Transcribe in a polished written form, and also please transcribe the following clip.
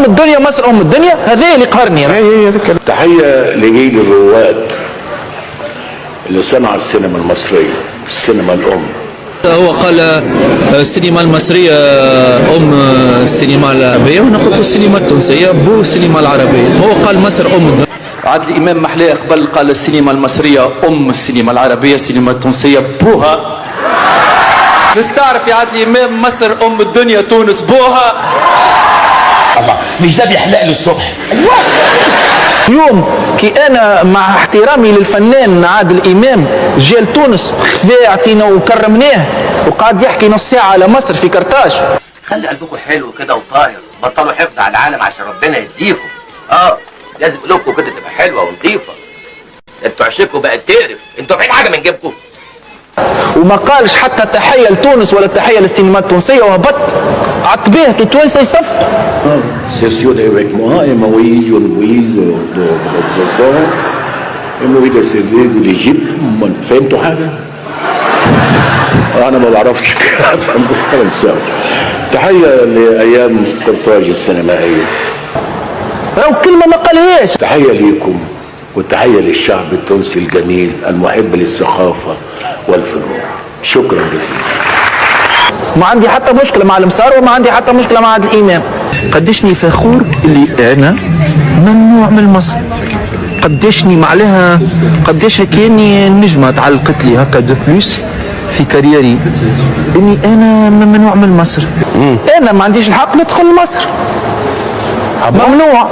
ام الدنيا، مصر ام الدنيا، هذا اللي قهرني. تحيه لجيل الرواد اللي صنع السينما المصريه، السينما الام. هو قال السينما المصرية أم السينما العربية، ونقول السينما التونسية بو السينما العربية. هو قال مصر أم الدنيا. عادل إمام محلاه قبل قال السينما المصرية أم السينما العربية، السينما التونسية بوها. نستعرف يا عادل إمام مصر أم الدنيا، تونس بوها. الله، مش ده بيحلق له الصبح؟ اليوم كي انا مع احترامي للفنان عادل امام جا لتونس عطينا وكرمناه وقعد يحكي نص ساعه على مصر في كرتاج. خلي قلبكم حلو كده وطاير، بطلوا حفظ على العالم عشان ربنا يهديكم. لازم قلوبكم كده تبقى حلوه ونظيفه. انتوا عشقكم بقت تقرف، انتوا فين حاجه من جيبكم. وما قالش حتى تحيه لتونس ولا تحيه للسينما التونسيه، وهبط عتباه التوانسه يصفقوا. C'est sûr avec moi et Moïse, Moïse décédé de l'Égypte. فهمتوا حاجه؟ انا ما بعرفش افهم فرنساوي. تحيه لايام قرطاج السينمائيه. راهو كلمه ما قالهاش. تحيه ليكم وتحيه للشعب التونسي الجميل المحب للثقافه والفنون. شكرا جزيلا. ما عندي حتى مشكله مع المسار، وما عندي حتى مشكله مع عادل امام. قديشني فخور اللي انا ممنوع من مصر، قديشني معلها، قديش كاني نجمة تعلقت لي هكا دو بلوس في كاريري اني انا ممنوع من مصر. انا ما عنديش الحق ندخل لمصر، ممنوع.